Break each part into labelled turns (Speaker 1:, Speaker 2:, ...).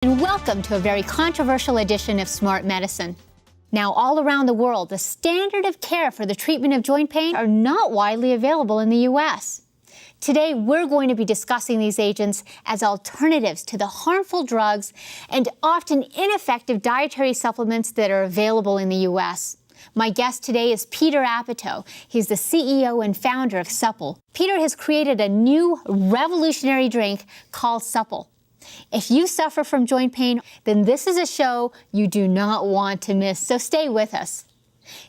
Speaker 1: And welcome to a very controversial edition of Smart Medicine. Now, all around the world, the standard of care for the treatment of joint pain are not widely available in the U.S. Today, we're going to be discussing these agents as alternatives to the harmful drugs and often ineffective dietary supplements that are available in the U.S. My guest today is Peter Apatow. He's the CEO and founder of Supple. Peter has created a new revolutionary drink called Supple. If you suffer from joint pain, then this is a show you do not want to miss, so stay with us.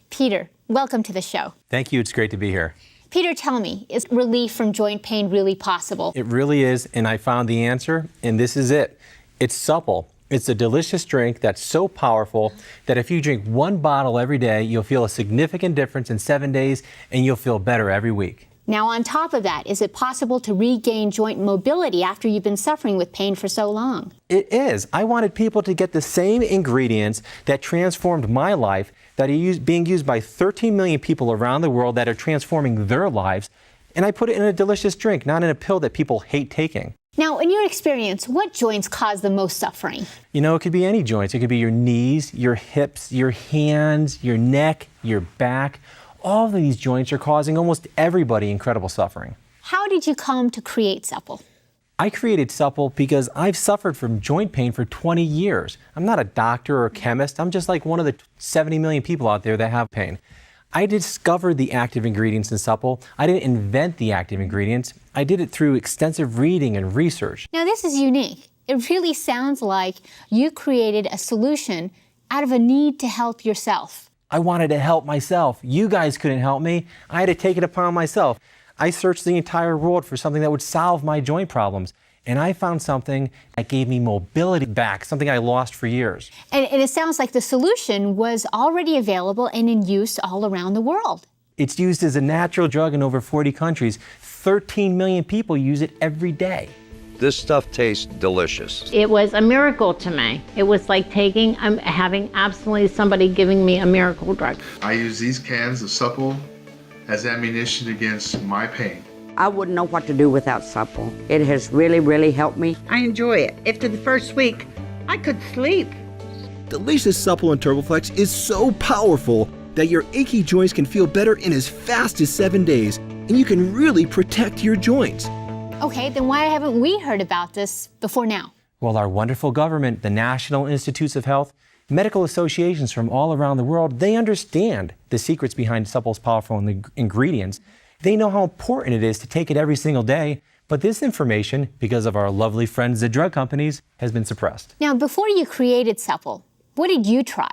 Speaker 1: Peter, welcome to the show.
Speaker 2: Thank you. It's great to be here.
Speaker 1: Peter, tell me, is relief from joint pain really possible?
Speaker 2: It really is, and I found the answer, and this is it. It's Supple. It's a delicious drink that's so powerful that if you drink one bottle every day, you'll feel a significant difference in 7 days, and you'll feel better every week.
Speaker 1: Now, on top of that, is it possible to regain joint mobility after you've been suffering with pain for so long?
Speaker 2: It is. I wanted people to get the same ingredients that transformed my life that are being used by 13 million people around the world that are transforming their lives, and I put it in a delicious drink, not in a pill that people hate taking.
Speaker 1: Now, in your experience, what joints cause the most suffering?
Speaker 2: You know, it could be any joints. It could be your knees, your hips, your hands, your neck, your back. All of these joints are causing almost everybody incredible suffering.
Speaker 1: How did you come to create Supple?
Speaker 2: I created Supple because I've suffered from joint pain for 20 years. I'm not a doctor or a chemist. I'm just like one of the 70 million people out there that have pain. I discovered the active ingredients in Supple. I didn't invent the active ingredients. I did it through extensive reading and research.
Speaker 1: Now, this is unique. It really sounds like you created a solution out of a need to help yourself.
Speaker 2: I wanted to help myself. You guys couldn't help me. I had to take it upon myself. I searched the entire world for something that would solve my joint problems. And I found something that gave me mobility back, something I lost for years.
Speaker 1: And it sounds like the solution was already available and in use all around the world.
Speaker 2: It's used as a natural drug in over 40 countries. 13 million people use it every day.
Speaker 3: This stuff tastes delicious.
Speaker 4: It was a miracle to me. It was like having absolutely somebody giving me a miracle drug.
Speaker 5: I use these cans of Supple as ammunition against my pain.
Speaker 6: I wouldn't know what to do without Supple. It has really, really helped me.
Speaker 7: I enjoy it. After the first week, I could sleep.
Speaker 8: Delicious Supple and TurboFlex is so powerful that your achy joints can feel better in as fast as 7 days, and you can really protect your joints.
Speaker 1: Okay, then why haven't we heard about this before now?
Speaker 2: Well, our wonderful government, the National Institutes of Health, medical associations from all around the world, they understand the secrets behind Supple's powerful ingredients. They know how important it is to take it every single day, but this information, because of our lovely friends, the drug companies, has been suppressed.
Speaker 1: Now, before you created Supple, what did you try?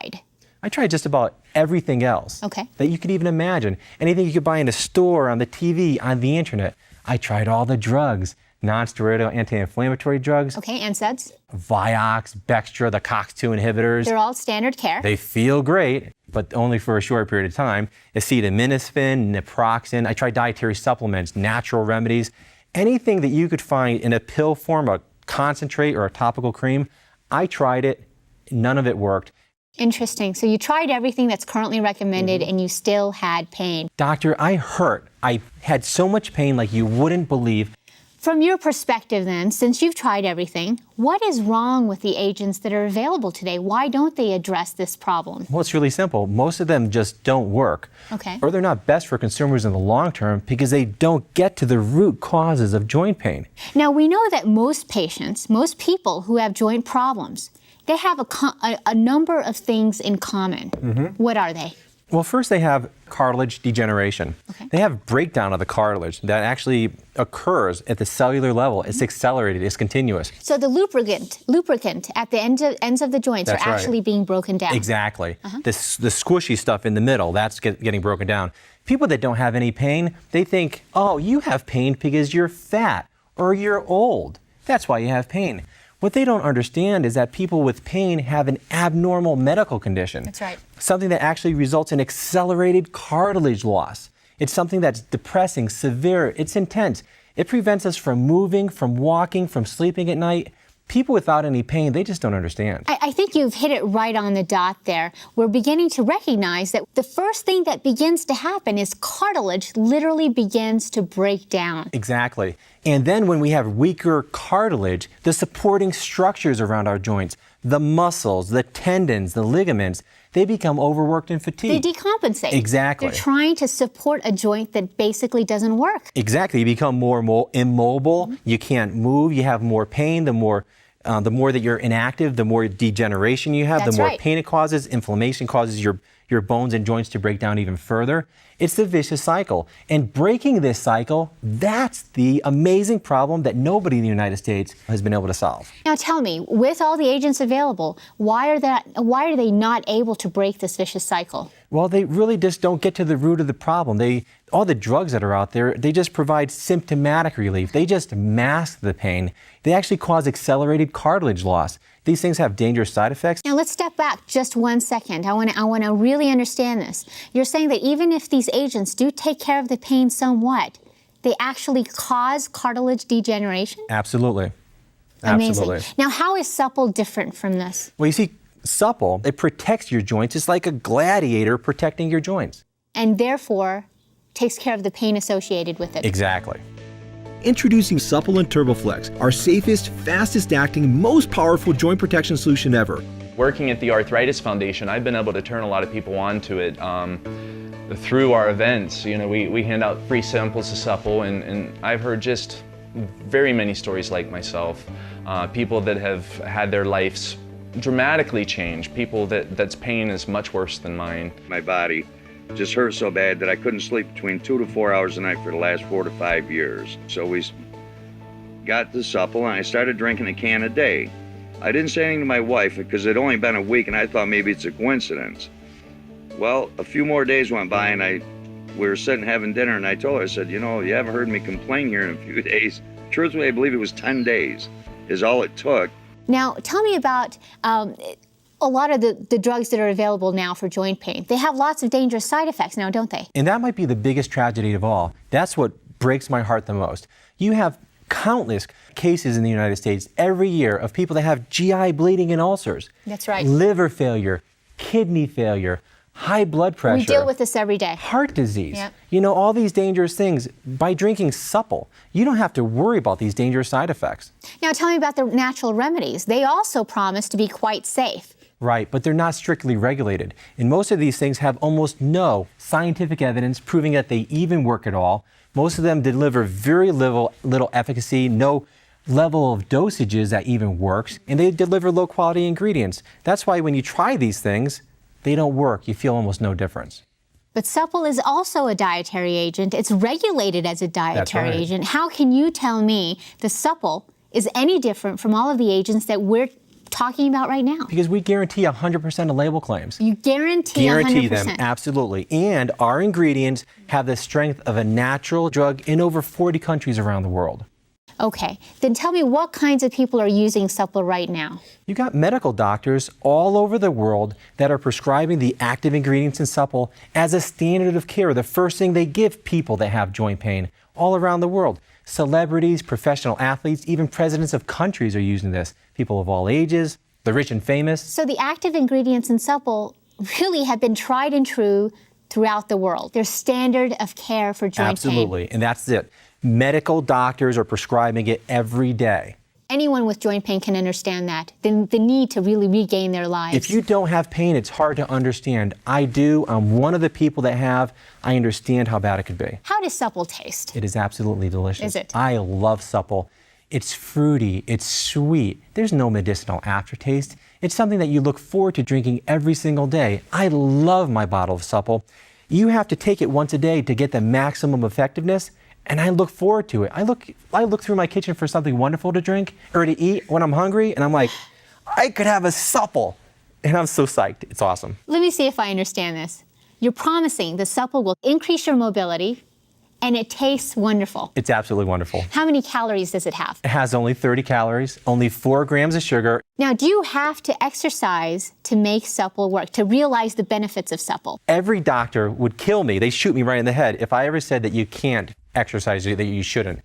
Speaker 2: I tried just about everything else that you could even imagine. Anything you could buy in a store, on the TV, on the internet. I tried all the drugs, non-steroidal anti-inflammatory drugs.
Speaker 1: Okay, NSAIDs?
Speaker 2: Vioxx, Bextra, the COX-2 inhibitors.
Speaker 1: They're all standard care.
Speaker 2: They feel great, but only for a short period of time. Acetaminophen, naproxen. I tried dietary supplements, natural remedies. Anything that you could find in a pill form, a concentrate or a topical cream, I tried it. None of it worked.
Speaker 1: Interesting. So you tried everything that's currently recommended and you still had pain.
Speaker 2: Doctor, I hurt. I had so much pain like you wouldn't believe.
Speaker 1: From your perspective then, since you've tried everything, what is wrong with the agents that are available today? Why don't they address this problem?
Speaker 2: Well, it's really simple. Most of them just don't work.
Speaker 1: Okay.
Speaker 2: Or they're not best for consumers in the long term because they don't get to the root causes of joint pain.
Speaker 1: Now, we know that most patients, most people who have joint problems, they have a number of things in common. What are they?
Speaker 2: Well, first they have cartilage degeneration. They have breakdown of the cartilage that actually occurs at the cellular level. It's accelerated, it's continuous.
Speaker 1: So the lubricant at the ends of the joints
Speaker 2: That's
Speaker 1: are actually being broken down.
Speaker 2: Exactly. The squishy stuff in the middle, that's getting broken down. People that don't have any pain, they think, oh, you have pain because you're fat or you're old. That's why you have pain. What they don't understand is that people with pain have an abnormal medical condition.
Speaker 1: That's right.
Speaker 2: Something that actually results in accelerated cartilage loss. It's something that's depressing, severe, it's intense. It prevents us from moving, from walking, from sleeping at night. People without any pain, they just don't understand.
Speaker 1: I think you've hit it right on the dot there. We're beginning to recognize that the first thing that begins to happen is cartilage literally begins to break down.
Speaker 2: Exactly. And then when we have weaker cartilage, the supporting structures around our joints, the muscles, the tendons, the ligaments, they become overworked and fatigued.
Speaker 1: They decompensate.
Speaker 2: Exactly.
Speaker 1: They're trying to support a joint that basically doesn't work.
Speaker 2: Exactly. You become more immobile. You can't move. You have more pain. The more that you're inactive, the more degeneration you have,
Speaker 1: That's
Speaker 2: the more
Speaker 1: right.
Speaker 2: pain it causes. Inflammation causes your bones and joints to break down even further. It's the vicious cycle. And breaking this cycle, that's the amazing problem that nobody in the United States has been able to solve.
Speaker 1: Now tell me, with all the agents available, why are they not able to break this vicious cycle?
Speaker 2: Well, they really just don't get to the root of the problem. All the drugs that are out there, they just provide symptomatic relief. They just mask the pain. They actually cause accelerated cartilage loss. These things have dangerous side effects.
Speaker 1: Now let's step back just 1 second. I want to really understand this. You're saying that even if these agents do take care of the pain somewhat, they actually cause cartilage degeneration?
Speaker 2: Absolutely.
Speaker 1: Amazing.
Speaker 2: Absolutely.
Speaker 1: Now how is Supple different from this?
Speaker 2: Well, you see, Supple, it protects your joints. It's like a gladiator protecting your joints.
Speaker 1: And therefore takes care of the pain associated with it.
Speaker 2: Exactly.
Speaker 8: Introducing Supple and TurboFlex, our safest, fastest acting, most powerful joint protection solution ever.
Speaker 9: Working at the Arthritis Foundation, I've been able to turn a lot of people onto it through our events. You know, we hand out free samples of Supple, and I've heard just very many stories like myself. People that have had their lives dramatically change, people that's pain is much worse than mine.
Speaker 3: My body just hurt so bad that I couldn't sleep between 2 to 4 hours a night for the last 4 to 5 years. So we got the Supple and I started drinking a can a day. I didn't say anything to my wife because it had only been a week and I thought maybe it's a coincidence. Well, a few more days went by and we were sitting having dinner and I told her, I said, you know, you haven't heard me complain here in a few days. Truthfully, I believe it was 10 days is all it took.
Speaker 1: Now tell me about a lot of the drugs that are available now for joint pain. They have lots of dangerous side effects now, don't they?
Speaker 2: And that might be the biggest tragedy of all. That's what breaks my heart the most. You have countless cases in the United States every year of people that have GI bleeding and ulcers.
Speaker 1: That's right.
Speaker 2: Liver failure, kidney failure, high blood pressure.
Speaker 1: We deal with this every day.
Speaker 2: Heart disease.
Speaker 1: Yep.
Speaker 2: You know, all these dangerous things. By drinking Supple, you don't have to worry about these dangerous side effects.
Speaker 1: Now tell me about the natural remedies. They also promise to be quite safe.
Speaker 2: Right, but they're not strictly regulated. And most of these things have almost no scientific evidence proving that they even work at all. Most of them deliver very little efficacy, no level of dosages that even works, and they deliver low quality ingredients. That's why when you try these things, they don't work. You feel almost no difference.
Speaker 1: But Supple is also a dietary agent. It's regulated as a dietary
Speaker 2: right.
Speaker 1: agent. How can you tell me the Supple is any different from all of the agents that we're talking about right now?
Speaker 2: Because we guarantee 100% of label claims.
Speaker 1: You guarantee 100%.
Speaker 2: them, absolutely. And our ingredients have the strength of a natural drug in over 40 countries around the world.
Speaker 1: Okay, then tell me what kinds of people are using Supple right now?
Speaker 2: You got medical doctors all over the world that are prescribing the active ingredients in Supple as a standard of care, the first thing they give people that have joint pain all around the world. Celebrities, professional athletes, even presidents of countries are using this. People of all ages, the rich and famous.
Speaker 1: So the active ingredients in Supple really have been tried and true throughout the world. They're standard of care for joint
Speaker 2: Absolutely,
Speaker 1: pain.
Speaker 2: and that's it. Medical doctors are prescribing it every day.
Speaker 1: Anyone with joint pain can understand that, the need to really regain their lives.
Speaker 2: If you don't have pain, it's hard to understand. I do. I'm one of the people that have. I understand how bad it could be.
Speaker 1: How does Supple taste?
Speaker 2: It is absolutely delicious.
Speaker 1: Is it?
Speaker 2: I love Supple. It's fruity, it's sweet. There's no medicinal aftertaste. It's something that you look forward to drinking every single day. I love my bottle of Supple. You have to take it once a day to get the maximum effectiveness, and I look forward to it. I look through my kitchen for something wonderful to drink or to eat when I'm hungry, and I'm like, I could have a Supple. And I'm so psyched. It's awesome.
Speaker 1: Let me see if I understand this. You're promising the Supple will increase your mobility, and it tastes wonderful.
Speaker 2: It's absolutely wonderful.
Speaker 1: How many calories does it have?
Speaker 2: It has only 30 calories, only 4 grams of sugar.
Speaker 1: Now, do you have to exercise to make Supple work, to realize the benefits of Supple?
Speaker 2: Every doctor would kill me. They shoot me right in the head if I ever said that you can't exercise, that you shouldn't.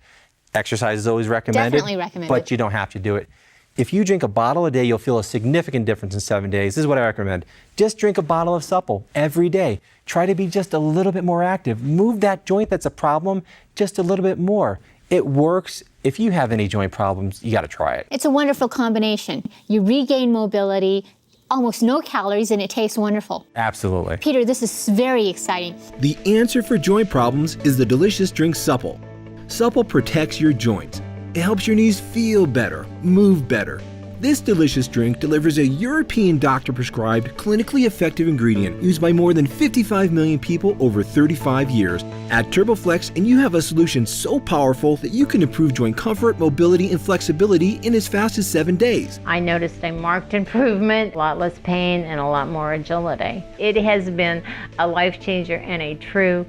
Speaker 2: Exercise is always recommended.
Speaker 1: Definitely recommended.
Speaker 2: But you don't have to do it. If you drink a bottle a day, you'll feel a significant difference in 7 days. This is what I recommend. Just drink a bottle of Supple every day. Try to be just a little bit more active. Move that joint that's a problem just a little bit more. It works if you have any joint problems, you got to try it.
Speaker 1: It's a wonderful combination. You regain mobility, almost no calories, and it tastes wonderful.
Speaker 2: Absolutely.
Speaker 1: Peter, this is very exciting.
Speaker 8: The answer for joint problems is the delicious drink Supple. Supple protects your joints. It helps your knees feel better, move better. This delicious drink delivers a European doctor-prescribed, clinically effective ingredient used by more than 55 million people over 35 years. Add TurboFlex and you have a solution so powerful that you can improve joint comfort, mobility, and flexibility in as fast as 7 days.
Speaker 4: I noticed a marked improvement, a lot less pain, and a lot more agility. It has been a life changer and a true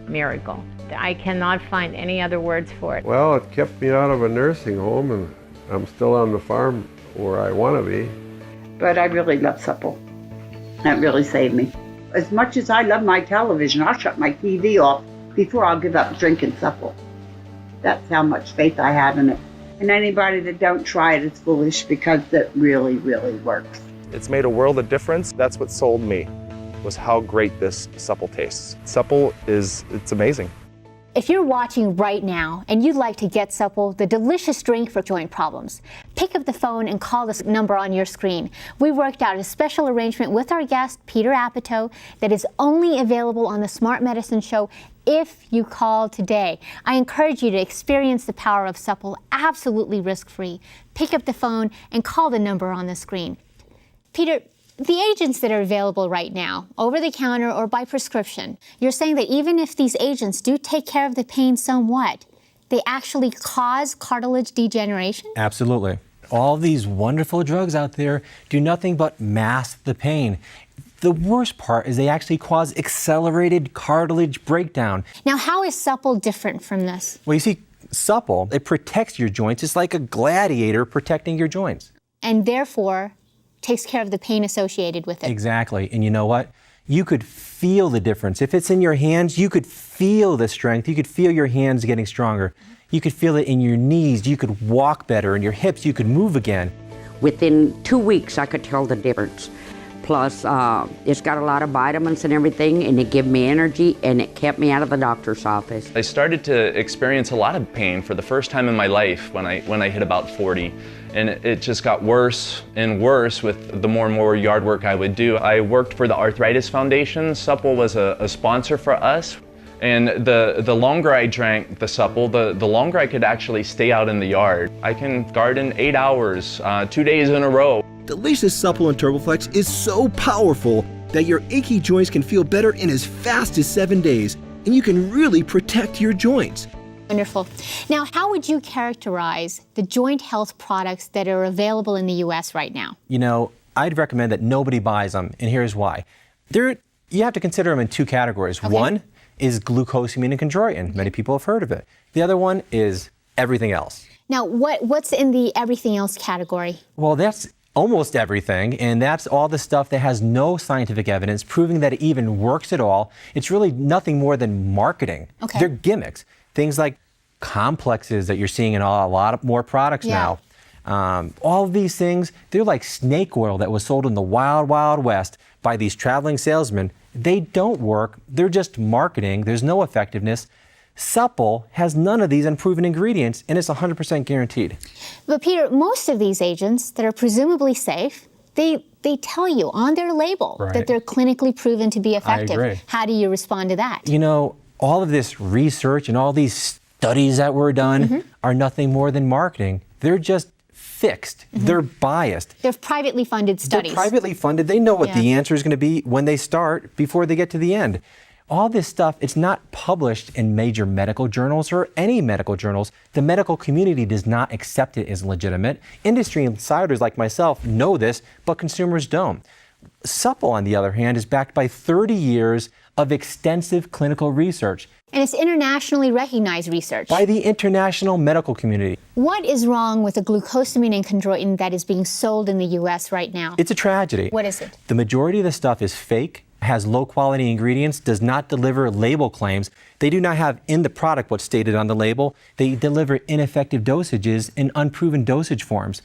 Speaker 4: miracle. I cannot find any other words for it.
Speaker 10: Well, it kept me out of a nursing home, and I'm still on the farm where I want to be.
Speaker 7: But I really love Supple. That really saved me. As much as I love my television, I'll shut my TV off before I'll give up drinking Supple. That's how much faith I have in it. And anybody that don't try it is foolish, because it really, really works.
Speaker 11: It's made a world of difference. That's what sold me, was how great this Supple tastes. Supple it's amazing.
Speaker 1: If you're watching right now and you'd like to get Supple, the delicious drink for joint problems, pick up the phone and call this number on your screen. We worked out a special arrangement with our guest, Peter Apatow, that is only available on the Smart Medicine Show if you call today. I encourage you to experience the power of Supple absolutely risk-free. Pick up the phone and call the number on the screen. Peter, the agents that are available right now, over the counter or by prescription, you're saying that even if these agents do take care of the pain somewhat, they actually cause cartilage degeneration?
Speaker 2: Absolutely. All these wonderful drugs out there do nothing but mask the pain. The worst part is they actually cause accelerated cartilage breakdown.
Speaker 1: Now, how is Supple different from this?
Speaker 2: Well, you see, Supple, it protects your joints. It's like a gladiator protecting your joints.
Speaker 1: And therefore, takes care of the pain associated with it.
Speaker 2: Exactly. And you know what? You could feel the difference. If it's in your hands, you could feel the strength. You could feel your hands getting stronger. You could feel it in your knees. You could walk better. In your hips, you could move again.
Speaker 6: Within 2 weeks, I could tell the difference. Plus, it's got a lot of vitamins and everything, and it gave me energy, and it kept me out of the doctor's office.
Speaker 9: I started to experience a lot of pain for the first time in my life when I hit about 40. And it just got worse and worse with the more and more yard work I would do. I worked for the Arthritis Foundation. Supple was a sponsor for us. And the longer I drank the Supple, the longer I could actually stay out in the yard. I can garden 8 hours, 2 days in a row.
Speaker 8: Delicious Supple and TurboFlex is so powerful that your achy joints can feel better in as fast as 7 days, and you can really protect your joints.
Speaker 1: Wonderful. Now, how would you characterize the joint health products that are available in the U.S. right now?
Speaker 2: You know, I'd recommend that nobody buys them, and here's why. You have to consider them in two categories.
Speaker 1: Okay.
Speaker 2: One is glucosamine and chondroitin. Many people have heard of it. The other one is everything else.
Speaker 1: Now, what's in the everything else category?
Speaker 2: Well, that's almost everything, and that's all the stuff that has no scientific evidence proving that it even works at all. It's really nothing more than marketing.
Speaker 1: Okay.
Speaker 2: They're gimmicks. Things like complexes that you're seeing in a lot of more products now. All of these things, they're like snake oil that was sold in the wild, wild west by these traveling salesmen. They don't work. They're just marketing. There's no effectiveness. Supple has none of these unproven ingredients, and it's 100% guaranteed.
Speaker 1: But Peter, most of these agents that are presumably safe, they tell you on their label that they're clinically proven to be effective.
Speaker 2: I agree.
Speaker 1: How do you respond to that?
Speaker 2: You know, all of this research and all these studies that were done are nothing more than marketing. They're just fixed. They're biased.
Speaker 1: They're privately funded studies.
Speaker 2: They're privately funded. They know what the answer is going to be when they start before they get to the end. All this stuff, it's not published in major medical journals or any medical journals. The medical community does not accept it as legitimate. Industry insiders like myself know this, but consumers don't. Supple, on the other hand, is backed by 30 years of extensive clinical research.
Speaker 1: And it's internationally recognized research.
Speaker 2: By the international medical community.
Speaker 1: What is wrong with the glucosamine and chondroitin that is being sold in the U.S. right now?
Speaker 2: It's a tragedy.
Speaker 1: What is it?
Speaker 2: The majority of the stuff is fake, has low quality ingredients, does not deliver label claims. They do not have in the product what's stated on the label. They deliver ineffective dosages in unproven dosage forms.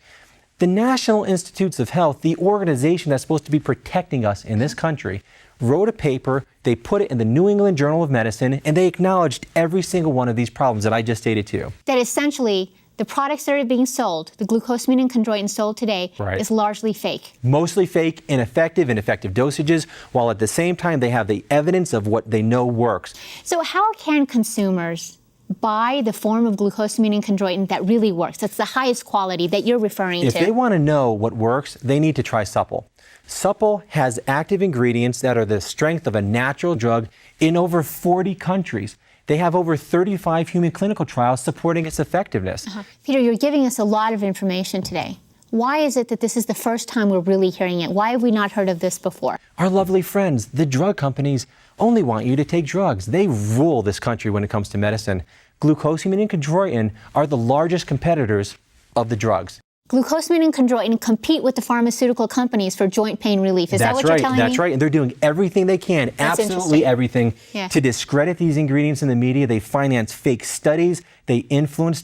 Speaker 2: The National Institutes of Health, the organization that's supposed to be protecting us in this country, wrote a paper, they put it in the New England Journal of Medicine, and they acknowledged every single one of these problems that I just stated to you.
Speaker 1: That essentially, the products that are being sold, the glucosamine and chondroitin sold today, is largely fake.
Speaker 2: Mostly fake, ineffective dosages, while at the same time they have the evidence of what they know works.
Speaker 1: So how can consumers buy the form of glucosamine and chondroitin that really works, that's the highest quality that you're referring to?
Speaker 2: If they want to know what works, they need to try Supple. Supple has active ingredients that are the strength of a natural drug in over 40 countries. They have over 35 human clinical trials supporting its effectiveness.
Speaker 1: Peter, you're giving us a lot of information today. Why is it that this is the first time we're really hearing it? Why have we not heard of this before?
Speaker 2: Our lovely friends, the drug companies, only want you to take drugs. They rule this country when it comes to medicine. Glucosamine and chondroitin are the largest competitors of the drugs.
Speaker 1: Glucosamine and chondroitin compete with the pharmaceutical companies for joint pain relief. Is that what you're telling me?
Speaker 2: That's right. And they're doing everything they can, absolutely everything, to discredit these ingredients in the media. They finance fake studies. They influence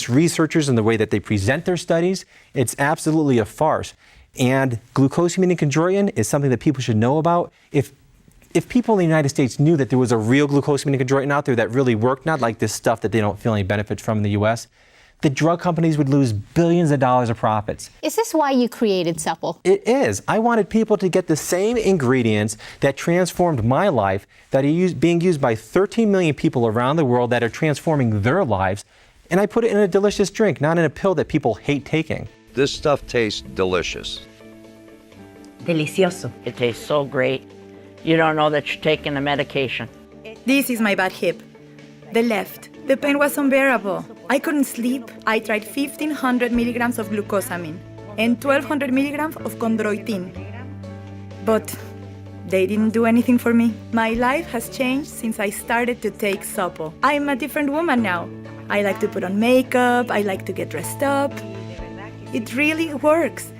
Speaker 2: researchers in the way that they present their studies. It's absolutely a farce. And glucosamine and chondroitin is something that people should know about. If people in the United States knew that there was a real glucosamine and chondroitin out there that really worked, not like this stuff that they don't feel any benefit from in the U.S., the drug companies would lose billions of dollars of profits.
Speaker 1: Is this why you created Supple?
Speaker 2: It is. I wanted people to get the same ingredients that transformed my life, that are being used by 13 million people around the world, that are transforming their lives, and I put it in a delicious drink, not in a pill that people hate taking.
Speaker 3: This stuff tastes delicious.
Speaker 12: Delicioso. It tastes so great. You don't know that you're taking a medication.
Speaker 13: This is my bad hip. The left. The pain was unbearable. I couldn't sleep. I tried 1,500 milligrams of glucosamine and 1,200 milligrams of chondroitin. But they didn't do anything for me. My life has changed since I started to take Supple. I'm a different woman now. I like to put on makeup. I like to get dressed up. It really works.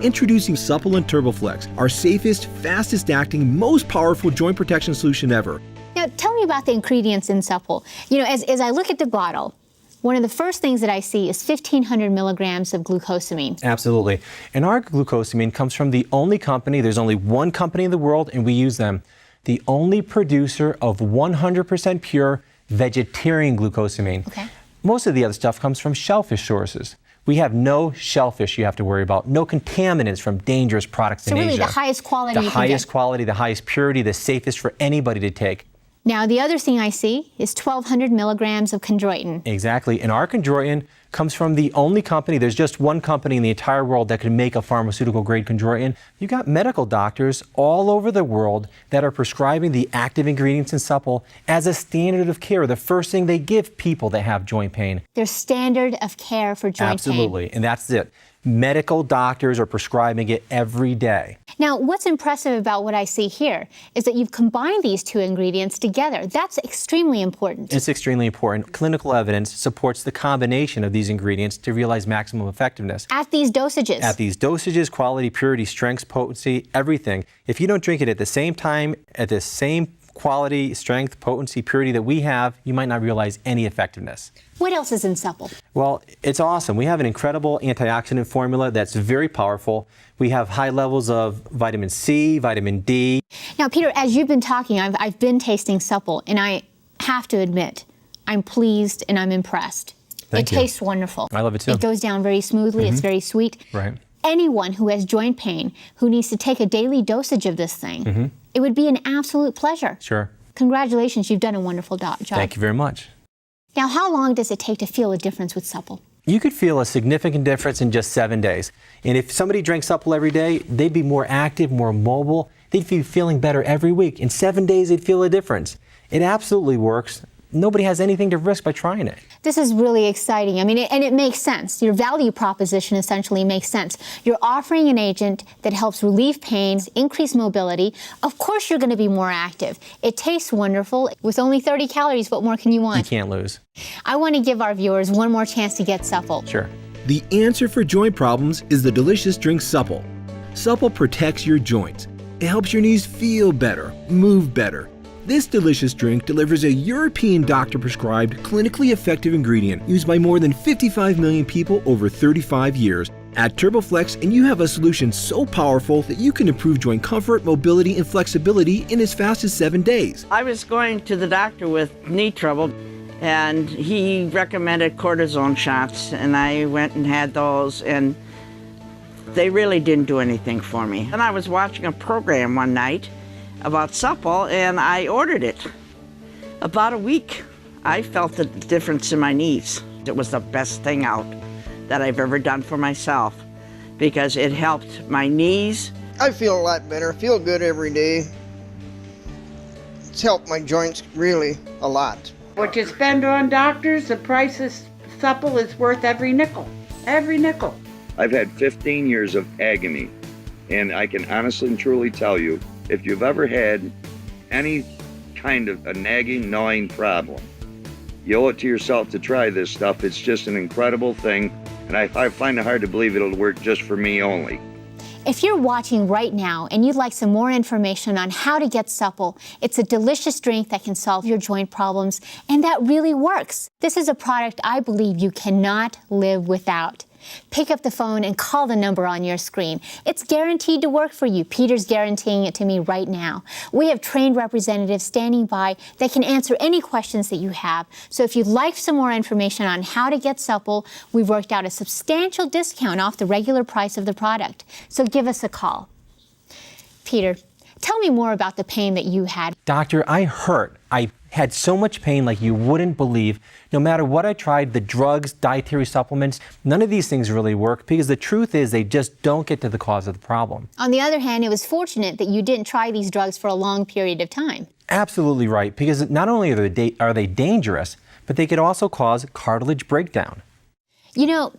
Speaker 8: Introducing Supple and TurboFlex, our safest, fastest acting, most powerful joint protection solution ever.
Speaker 1: Now, tell me about the ingredients in Supple. You know, as I look at the bottle, one of the first things that I see is 1,500 milligrams of glucosamine.
Speaker 2: Absolutely. And our glucosamine comes from the only company, there's only one company in the world, and we use them, the only producer of 100% pure vegetarian glucosamine.
Speaker 1: Okay.
Speaker 2: Most of the other stuff comes from shellfish sources. We have no shellfish you have to worry about, no contaminants from dangerous products in Asia.
Speaker 1: So really the highest quality you can get.
Speaker 2: The highest quality, the highest purity, the safest for anybody to take.
Speaker 1: Now, the other thing I see is 1,200 milligrams of chondroitin.
Speaker 2: Exactly. And our chondroitin comes from the only company, there's just one company in the entire world that can make a pharmaceutical-grade chondroitin. You've got medical doctors all over the world that are prescribing the active ingredients in Supple as a standard of care, the first thing they give people that have joint pain.
Speaker 1: Their standard of care for joint pain.
Speaker 2: Absolutely. And that's it. Medical doctors are prescribing it every day.
Speaker 1: Now, what's impressive about what I see here is that you've combined these two ingredients together. That's extremely important.
Speaker 2: It's extremely important. Clinical evidence supports the combination of these ingredients to realize maximum effectiveness.
Speaker 1: At these dosages.
Speaker 2: At these dosages, quality, purity, strength, potency, everything. If you don't drink it at the same time, at the same quality, strength, potency, purity that we have, you might not realize any effectiveness.
Speaker 1: What else is in Supple?
Speaker 2: Well, it's awesome. We have an incredible antioxidant formula that's very powerful. We have high levels of vitamin C, vitamin D.
Speaker 1: Now, Peter, as you've been talking, I've been tasting Supple, and I have to admit, I'm pleased and I'm impressed.
Speaker 2: Thank you.
Speaker 1: It tastes wonderful.
Speaker 2: I love it too.
Speaker 1: It goes down very smoothly. It's very sweet.
Speaker 2: Right.
Speaker 1: Anyone who has joint pain, who needs to take a daily dosage of this thing, it would be an absolute pleasure.
Speaker 2: Sure.
Speaker 1: Congratulations, you've done a wonderful job.
Speaker 2: Thank you very much.
Speaker 1: Now, how long does it take to feel a difference with Supple?
Speaker 2: You could feel a significant difference in just 7 days. And if somebody drank Supple every day, they'd be more active, more mobile. They'd be feeling better every week. In 7 days, they'd feel a difference. It absolutely works. Nobody has anything to risk by trying it.
Speaker 1: This is really exciting. I mean, and it makes sense. Your value proposition essentially makes sense. You're offering an agent that helps relieve pain, increase mobility. Of course, you're going to be more active. It tastes wonderful. With only 30 calories, what more can you want?
Speaker 2: You can't lose.
Speaker 1: I want to give our viewers one more chance to get Supple.
Speaker 2: Sure.
Speaker 8: The answer for joint problems is the delicious drink Supple. Supple protects your joints. It helps your knees feel better, move better. This delicious drink delivers a European doctor-prescribed, clinically effective ingredient used by more than 55 million people over 35 years. Add TurboFlex and you have a solution so powerful that you can improve joint comfort, mobility, and flexibility in as fast as 7 days.
Speaker 12: I was going to the doctor with knee trouble, and he recommended cortisone shots, and I went and had those, and they really didn't do anything for me. And I was watching a program one night about Supple, and I ordered it. About a week, I felt the difference in my knees. It was the best thing out that I've ever done for myself because it helped my knees.
Speaker 14: I feel a lot better. I feel good every day. It's helped my joints really a lot.
Speaker 7: What you spend on doctors, the price of Supple is worth every nickel. Every nickel.
Speaker 3: I've had 15 years of agony, and I can honestly and truly tell you, if you've ever had any kind of a nagging, gnawing problem, you owe it to yourself to try this stuff. It's just an incredible thing, and I find it hard to believe it'll work just for me only.
Speaker 1: If you're watching right now and you'd like some more information on how to get Supple, it's a delicious drink that can solve your joint problems, and that really works. This is a product I believe you cannot live without. Pick up the phone and call the number on your screen. It's guaranteed to work for you. Peter's guaranteeing it to me right now. We have trained representatives standing by that can answer any questions that you have. So if you'd like some more information on how to get Supple, we've worked out a substantial discount off the regular price of the product. So give us a call. Peter, tell me more about the pain that you had.
Speaker 2: Doctor, I hurt. I had so much pain like you wouldn't believe. No matter what I tried, the drugs, dietary supplements, none of these things really work because the truth is they just don't get to the cause of the problem.
Speaker 1: On the other hand, it was fortunate that you didn't try these drugs for a long period of time.
Speaker 2: Absolutely right, because not only are they dangerous, but they could also cause cartilage breakdown.
Speaker 1: You know,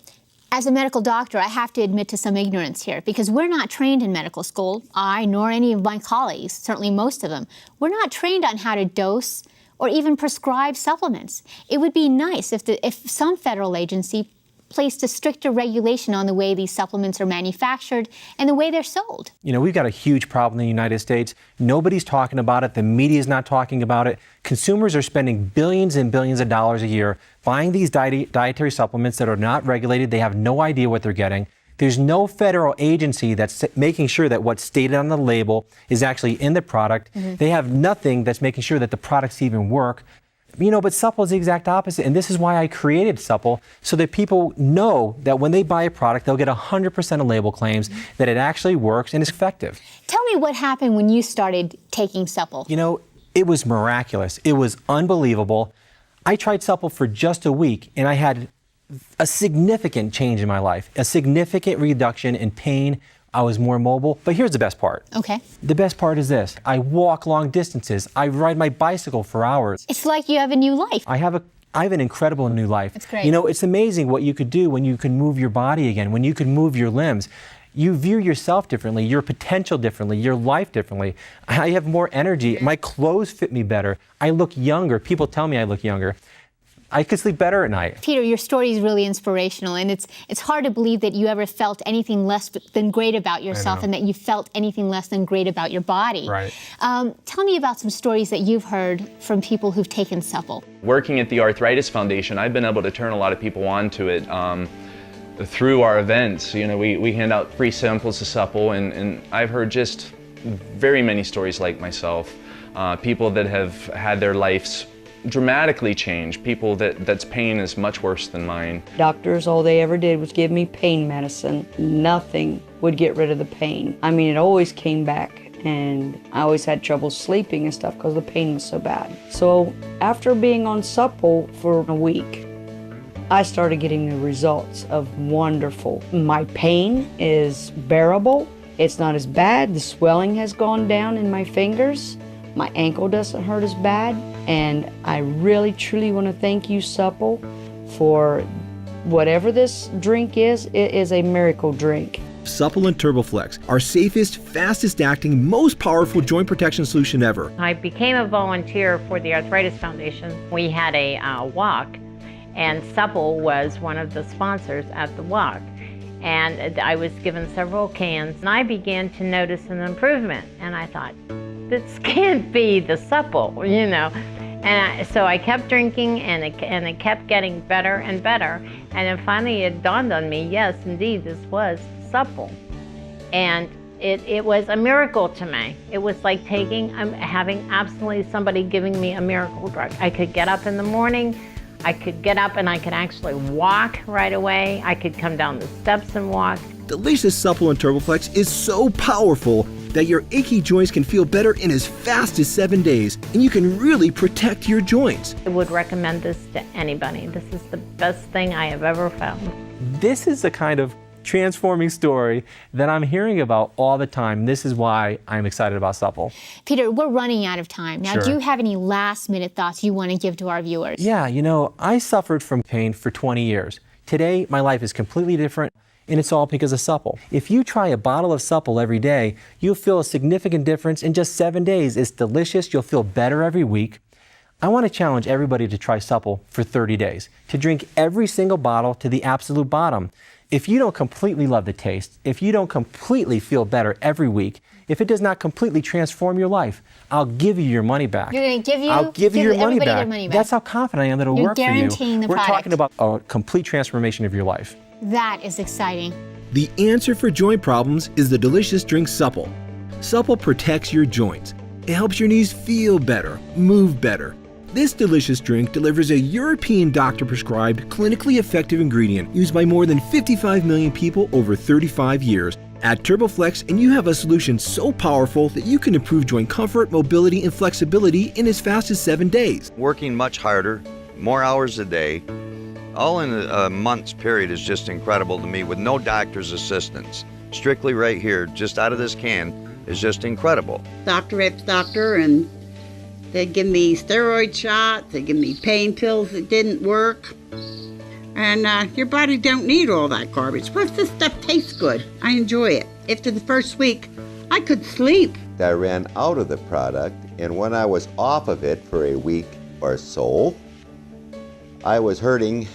Speaker 1: as a medical doctor, I have to admit to some ignorance here because we're not trained in medical school. I, nor any of my colleagues, certainly most of them, we're not trained on how to dose or even prescribe supplements. It would be nice if some federal agency placed a stricter regulation on the way these supplements are manufactured and the way they're sold.
Speaker 2: You know, we've got a huge problem in the United States. Nobody's talking about it. The media's not talking about it. Consumers are spending billions and billions of dollars a year buying these dietary supplements that are not regulated. They have no idea what they're getting. There's no federal agency that's making sure that what's stated on the label is actually in the product. Mm-hmm. They have nothing that's making sure that the products even work. You know, but Supple is the exact opposite, and this is why I created Supple, so that people know that when they buy a product, they'll get 100% of label claims, that it actually works and is effective.
Speaker 1: Tell me what happened when you started taking Supple.
Speaker 2: You know, it was miraculous. It was unbelievable. I tried Supple for just a week, and I had a significant change in my life, a significant reduction in pain. I was more mobile. But here's the best part.
Speaker 1: Okay.
Speaker 2: The best part is this. I walk long distances. I ride my bicycle for hours.
Speaker 1: It's like you have a new life.
Speaker 2: I have an incredible new life.
Speaker 1: It's great.
Speaker 2: You know, it's amazing what you could do when you can move your body again, when you can move your limbs. You view yourself differently, your potential differently, your life differently. I have more energy. My clothes fit me better. I look younger. People tell me I look younger. I could sleep better at night.
Speaker 1: Peter, your story is really inspirational, and it's hard to believe that you ever felt anything less than great about yourself and that you felt anything less than great about your body.
Speaker 2: Right.
Speaker 1: Tell me about some stories that you've heard from people who've taken Supple.
Speaker 9: Working at the Arthritis Foundation, I've been able to turn a lot of people onto it through our events. You know, we hand out free samples of Supple, and I've heard just very many stories like myself. People that have had their lives dramatically change, people that's pain is much worse than mine.
Speaker 15: Doctors, all they ever did was give me pain medicine. Nothing would get rid of the pain. I mean, it always came back, and I always had trouble sleeping and stuff because the pain was so bad. So after being on Supple for a week, I started getting the results of wonderful. My pain is bearable. It's not as bad. The swelling has gone down in my fingers. My ankle doesn't hurt as bad, and I really truly want to thank you, Supple, for whatever this drink is. It is a miracle drink.
Speaker 8: Supple and TurboFlex, our safest, fastest acting, most powerful joint protection solution ever.
Speaker 4: I became a volunteer for the Arthritis Foundation. We had a walk, and Supple was one of the sponsors at the walk. And I was given several cans, and I began to notice an improvement, and I thought, this can't be the Supple, you know. And so I kept drinking, and it kept getting better and better. And then finally it dawned on me, yes, indeed, this was Supple. And it was a miracle to me. It was like having absolutely somebody giving me a miracle drug. I could get up in the morning, I could get up and I could actually walk right away. I could come down the steps and walk.
Speaker 8: Delicious Supple and TurboFlex is so powerful that your achy joints can feel better in as fast as 7 days, and you can really protect your joints.
Speaker 4: I would recommend this to anybody. This is the best thing I have ever found.
Speaker 2: This is the kind of transforming story that I'm hearing about all the time. This is why I'm excited about Supple.
Speaker 1: Peter, we're running out of time. Now,
Speaker 2: Sure.
Speaker 1: do you have any last-minute thoughts you want to give to our viewers?
Speaker 2: Yeah, you know, I suffered from pain for 20 years. Today, my life is completely different, and it's all because of Supple. If you try a bottle of Supple every day, you'll feel a significant difference in just 7 days. It's delicious. You'll feel better every week. I want to challenge everybody to try Supple for 30 days, to drink every single bottle to the absolute bottom. If you don't completely love the taste, if you don't completely feel better every week, if it does not completely transform your life, I'll give you your money back.
Speaker 1: You're going to give you?
Speaker 2: I'll give you your money
Speaker 1: everybody
Speaker 2: back.
Speaker 1: their money back.
Speaker 2: That's how confident I am that it'll
Speaker 1: You're
Speaker 2: work for you.
Speaker 1: guaranteeing the
Speaker 2: We're
Speaker 1: product.
Speaker 2: talking about a complete transformation of your life.
Speaker 1: That is exciting.
Speaker 8: The answer for joint problems is the delicious drink Supple. Supple protects your joints. It helps your knees feel better, move better. This delicious drink delivers a European doctor-prescribed, clinically effective ingredient used by more than 55 million people over 35 years. Add TurboFlex and you have a solution so powerful that you can improve joint comfort, mobility, and flexibility in as fast as 7 days.
Speaker 3: Working much harder, more hours a day, all in a month's period is just incredible to me with no doctor's assistance. Strictly right here, just out of this can, is just incredible.
Speaker 7: Doctor after doctor, and they give me steroid shots, they give me pain pills that didn't work. And your body don't need all that garbage. Plus, this stuff tastes good. I enjoy it. After the first week, I could sleep.
Speaker 16: I ran out of the product, and when I was off of it for a week or so, I was hurting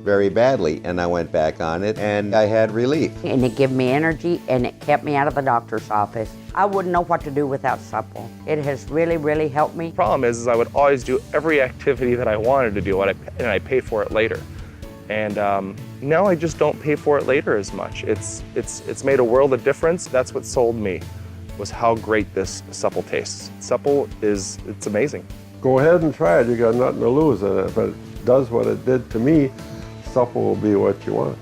Speaker 16: very badly, and I went back on it, and I had relief.
Speaker 6: And it gave me energy, and it kept me out of the doctor's office. I wouldn't know what to do without Supple. It has really, really helped me.
Speaker 11: The problem is I would always do every activity that I wanted to do, and I paid for it later. And now I just don't pay for it later as much. It's made a world of difference. That's what sold me, was how great this Supple tastes. Supple it's amazing.
Speaker 10: Go ahead and try it. You got nothing to lose. And if it does what it did to me, Supple will be what you want.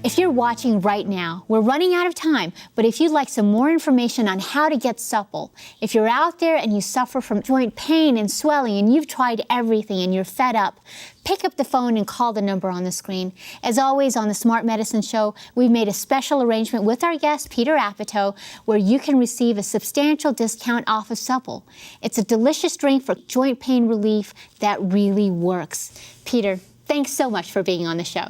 Speaker 1: If you're watching right now, we're running out of time, but if you'd like some more information on how to get Supple, if you're out there and you suffer from joint pain and swelling and you've tried everything and you're fed up, pick up the phone and call the number on the screen. As always on the Smart Medicine Show, we've made a special arrangement with our guest, Peter Apatow, where you can receive a substantial discount off of Supple. It's a delicious drink for joint pain relief that really works. Peter, thanks so much for being on the show.